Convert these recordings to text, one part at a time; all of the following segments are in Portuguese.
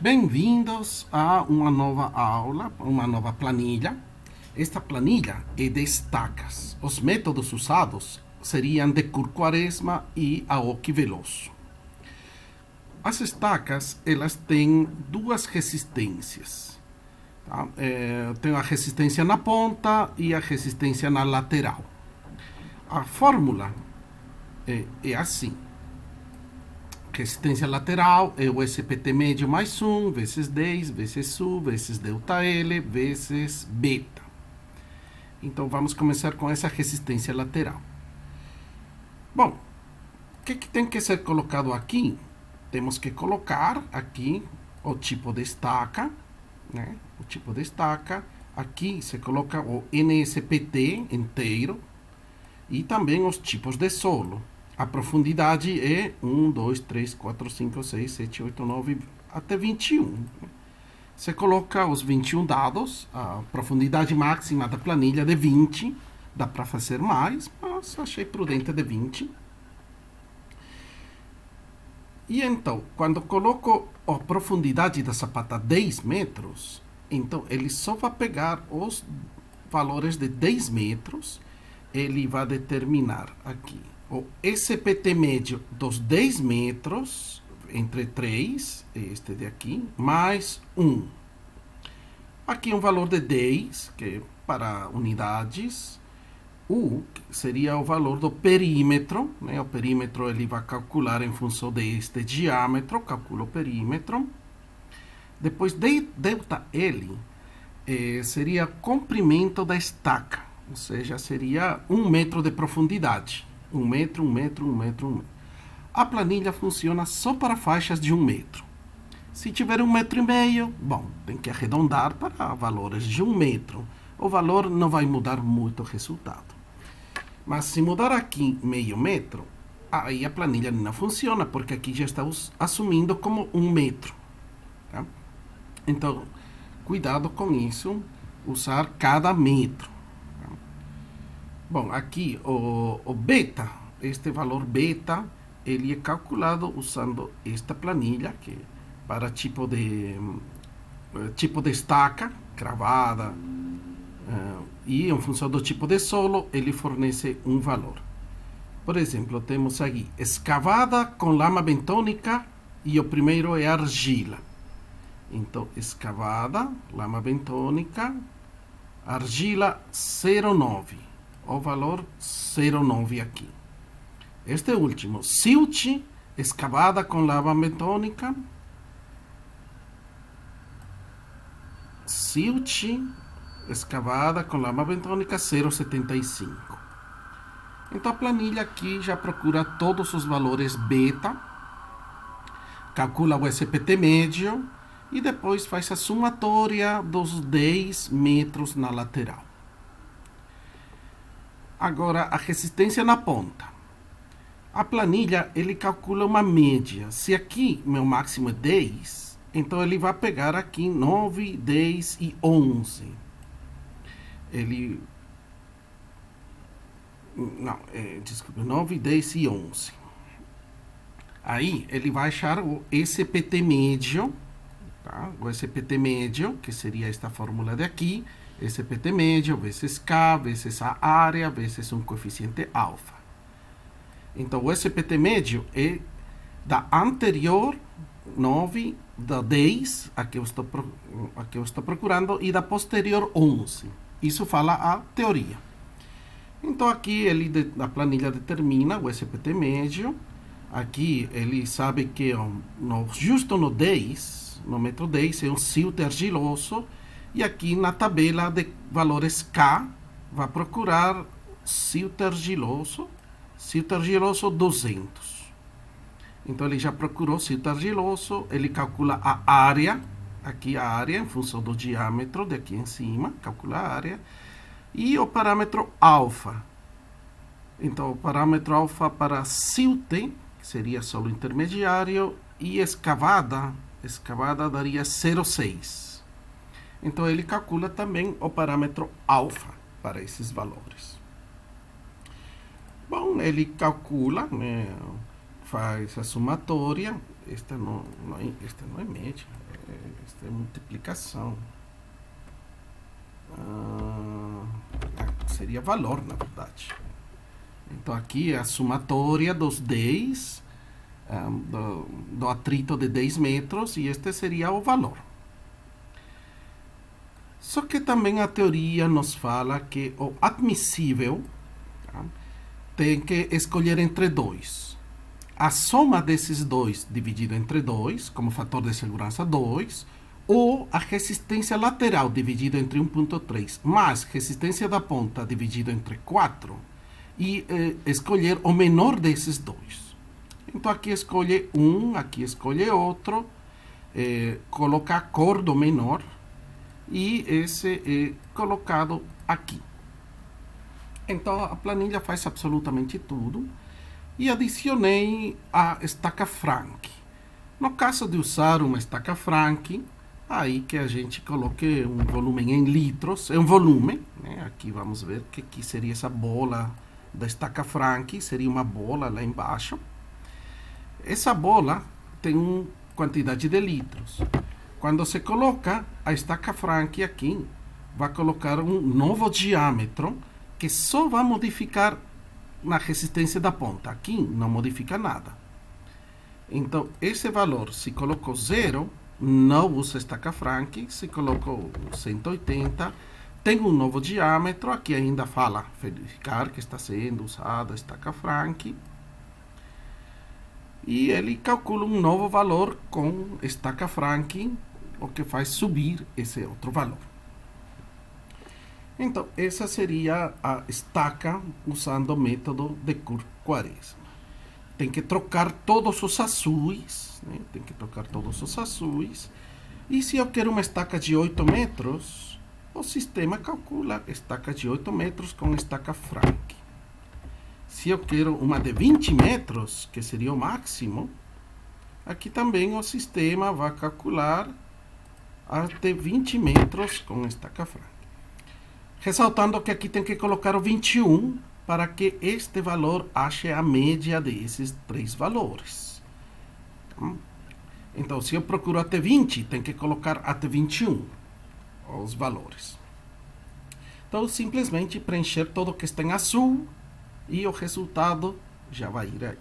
Bem-vindos a uma nova aula, uma nova planilha. Esta planilha é de estacas. Os métodos usados seriam de Quaresma e Aoki Veloso. As estacas, elas têm duas resistências. Tá? Tem a resistência na ponta e a resistência na lateral. A fórmula é assim. Resistência lateral é o SPT médio mais 1, vezes 10, vezes U, vezes ΔL, vezes beta. Então, vamos começar com essa resistência lateral. Bom, o que tem que ser colocado aqui? Temos que colocar aqui o tipo de estaca, né? O tipo de estaca. Aqui se coloca o NSPT inteiro e também os tipos de solo. A profundidade é 1, 2, 3, 4, 5, 6, 7, 8, 9, até 21. Você coloca os 21 dados, a profundidade máxima da planilha de 20. Dá para fazer mais, mas achei prudente de 20. E então, quando coloco a profundidade da sapata 10 metros, então ele só vai pegar os valores de 10 metros, ele vai determinar aqui o SPT médio dos 10 metros, entre 3, este de aqui, mais 1. Aqui um valor de 10, que é para unidades. U seria o valor do perímetro, né? O perímetro ele vai calcular em função deste diâmetro, calcula o perímetro. Depois, ΔL seria comprimento da estaca, ou seja, seria 1 metro de profundidade. 1 metro, 1 metro, 1 metro, 1 metro. A planilha funciona só para faixas de 1 metro. Se tiver 1,5 metro, bom, tem que arredondar para valores de 1 metro. O valor não vai mudar muito o resultado. Mas se mudar aqui meio metro, aí a planilha não funciona, porque aqui já está assumindo como 1 metro. Tá? Então, cuidado com isso, usar cada metro. Bom, aqui o beta, este valor beta, ele é calculado usando esta planilha, que para tipo de estaca, cravada, e em função do tipo de solo, ele fornece um valor. Por exemplo, temos aqui escavada com lama bentônica e o primeiro é argila. Então, escavada, lama bentônica, argila 0,9. O valor 0,9 aqui. Este último, silt, escavada com lava bentônica. Silt, escavada com lava bentônica 0,75. Então a planilha aqui já procura todos os valores beta, calcula o SPT médio e depois faz a somatória dos 10 metros na lateral. Agora, a resistência na ponta. A planilha, ele calcula uma média. Se aqui meu máximo é 10, então ele vai pegar aqui 9, 10 e 11. Desculpa, 9, 10 e 11. Aí, ele vai achar o SPT médio, tá? O SPT médio, que seria esta fórmula daqui, SPT médio vezes K, vezes a área, vezes um coeficiente alfa. Então, o SPT médio é da anterior 9, da 10, a que eu estou procurando, e da posterior 11. Isso fala a teoria. Então, aqui a planilha determina o SPT médio. Aqui ele sabe que justo no 10, no metro 10, é um silt argiloso. E aqui na tabela de valores K, vai procurar silt argiloso 200. Então ele já procurou silt argiloso, ele calcula a área, aqui a área em função do diâmetro daqui em cima, calcula a área, e o parâmetro alfa. Então o parâmetro alfa para silt, que seria solo intermediário, e escavada daria 0,6. Então ele calcula também o parâmetro alfa para esses valores. Bom, ele calcula, né, faz a somatória, esta não é média, esta é multiplicação. Seria valor, na verdade. Então aqui é a somatória dos 10, do atrito de 10 metros, e este seria o valor. Só que também a teoria nos fala que o admissível, tá, tem que escolher entre 2. A soma desses 2 dividido entre 2, como fator de segurança 2, ou a resistência lateral dividido entre 1.3, mais resistência da ponta dividido entre 4, e escolher o menor desses 2. Então aqui escolhe um, aqui escolhe outro, coloca a cor do menor, e esse é colocado aqui. Então a planilha faz absolutamente tudo. E adicionei a estaca Frank. No caso de usar uma estaca Frank, aí que a gente coloque um volume em litros, é um volume, né? Aqui vamos ver que aqui seria essa bola da estaca Frank, seria uma bola lá embaixo. Essa bola tem uma quantidade de litros. Quando se coloca a estaca Frank aqui, vai colocar um novo diâmetro que só vai modificar na resistência da ponta. Aqui não modifica nada. Então, esse valor, se colocou 0, não usa estaca Frank. Se colocou 180, tem um novo diâmetro. Aqui ainda fala verificar que está sendo usada a estaca Frank. E ele calcula um novo valor com estaca Frank, o que faz subir esse outro valor. Então, essa seria a estaca usando o método de Cooke-Quaresma. Tem que trocar todos os azuis, né? Tem que trocar todos os azuis. E se eu quero uma estaca de 8 metros, o sistema calcula estaca de 8 metros com estaca Frank. Se eu quero uma de 20 metros, que seria o máximo, aqui também o sistema vai calcular até 20 metros com estaca Frank. Ressaltando que aqui tem que colocar o 21 para que este valor ache a média desses 3 valores. Então, se eu procuro até 20, tem que colocar até 21 os valores. Então, simplesmente preencher tudo o que está em azul e o resultado já vai ir aí.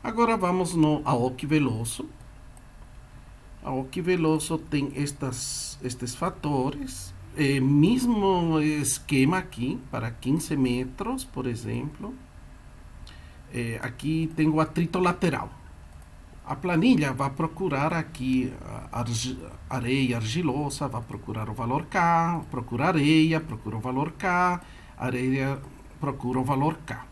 Agora vamos no Aoki Veloso. Aoki Veloso tem estes fatores. Mesmo esquema aqui, para 15 metros, por exemplo. Aqui tem o atrito lateral. A planilha vai procurar aqui areia argilosa, vai procurar o valor K, procura areia, procura o valor K, areia, procura o valor K.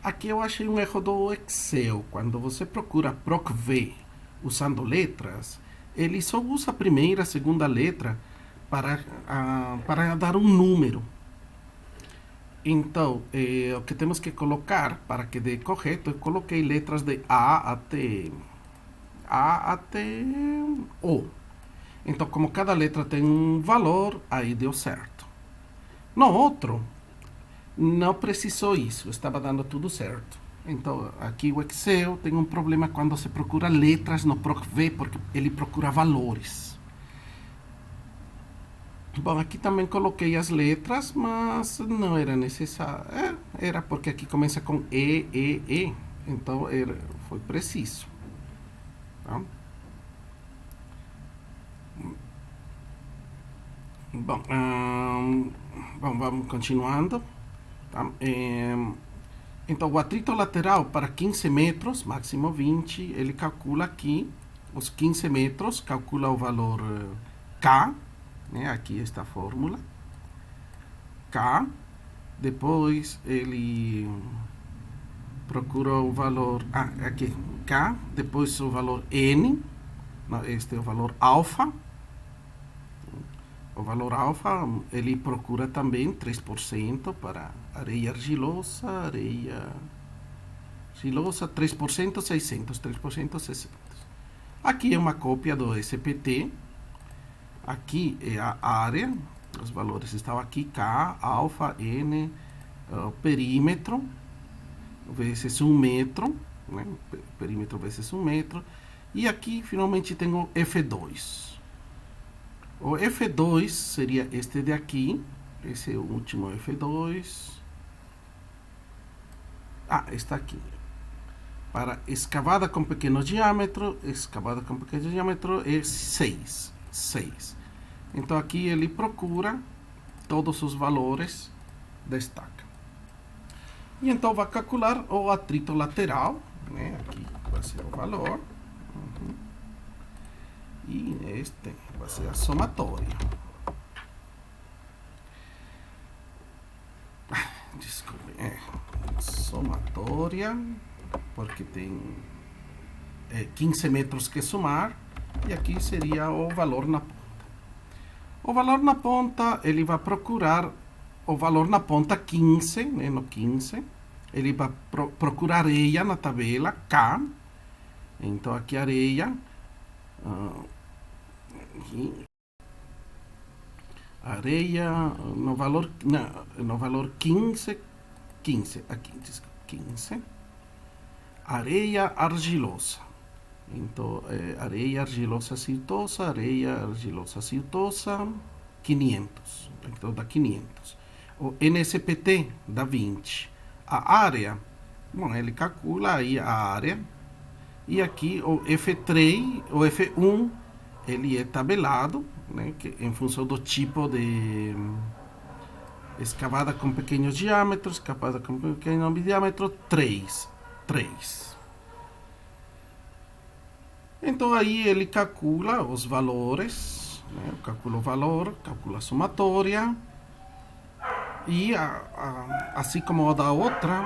Aqui eu achei um erro do Excel. Quando você procura PROC-V usando letras, ele só usa a primeira, a segunda letra para dar um número. Então, o que temos que colocar para que dê correto, eu coloquei letras de A até O. Então, como cada letra tem um valor, aí deu certo. No outro, não precisou isso, estava dando tudo certo. Então, aqui o Excel tem um problema quando se procura letras no PROC-V, porque ele procura valores. Bom, aqui também coloquei as letras, mas não era necessário. Era porque aqui começa com E. Então, foi preciso. Tá? Bom, vamos continuando. Tá? Então, o atrito lateral para 15 metros, máximo 20, ele calcula aqui os 15 metros, calcula o valor K. Aqui está a fórmula K. Depois ele procura o valor aqui K, depois o valor N. Este é o valor alfa. O valor alfa ele procura também 3% para areia argilosa, 3%, 600, 3%, 600. Aqui é uma cópia do SPT. Aqui é a área, os valores estão aqui, K, alfa, N, perímetro, vezes 1 metro, né? Perímetro vezes 1 metro. E aqui, finalmente, tenho o F2. O F2 seria este de aqui. Esse é o último F2. Está aqui. Para escavada com pequeno diâmetro, é 6. 6. Então, aqui ele procura todos os valores da estaca. E então vai calcular o atrito lateral, né? Aqui vai ser o valor. E este vai ser a somatória. Desculpe, somatória, porque tem 15 metros que somar, e aqui seria o valor na ponta. O valor na ponta, ele vai procurar o valor na ponta 15, né, no 15. Ele vai procurar areia na tabela K. Então, aqui areia. Aqui. Areia no valor 15. 15, aqui, 15. Areia argilosa. Então, areia argilosa siltosa, 500. Então, dá 500. O NSPT dá 20. A área, bom, ele calcula aí a área. E aqui o F3, o F1, ele é tabelado, né, que em função do tipo de escavada com pequeno diâmetro, escavada com pequeno diâmetro, 3. Então, aí ele calcula os valores, né? Calcula o valor, calcula a somatória. E assim como a da outra,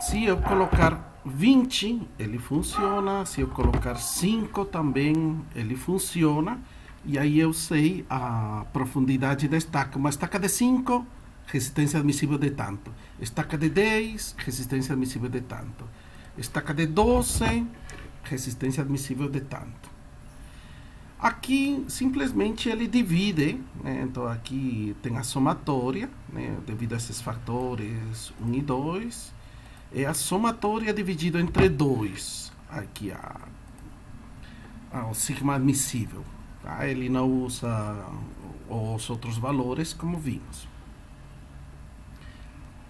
se eu colocar 20, ele funciona. Se eu colocar 5 também, ele funciona. E aí eu sei a profundidade da estaca. Uma estaca de 5, resistência admissível de tanto. Estaca de 10, resistência admissível de tanto. Estaca de 12, resistência admissível de tanto. Aqui, simplesmente, ele divide, né? Então, aqui tem a somatória, né? Devido a esses fatores 1 e 2. É a somatória dividido entre 2. Aqui, o sigma admissível. Tá? Ele não usa os outros valores, como vimos.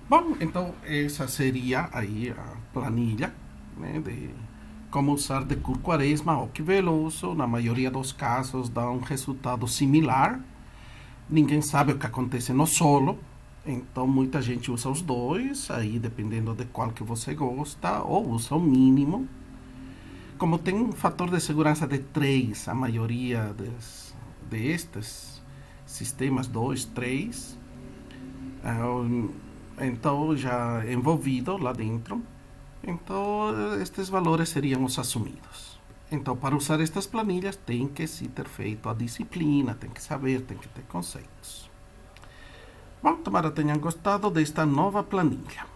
Bom, então, essa seria aí a planilha, né, de como usar de Quaresma ou Veloso. Na maioria dos casos dá um resultado similar. Ninguém sabe o que acontece no solo, então muita gente usa os dois, aí dependendo de qual que você gosta, ou usa o mínimo. Como tem um fator de segurança de 3, a maioria destes sistemas 2, 3, então já envolvido lá dentro. Então, estes valores seriam os assumidos. Então, para usar estas planilhas, tem que se ter feito a disciplina, tem que saber, tem que ter conceitos. Bom, tomara tenham gostado desta nova planilha.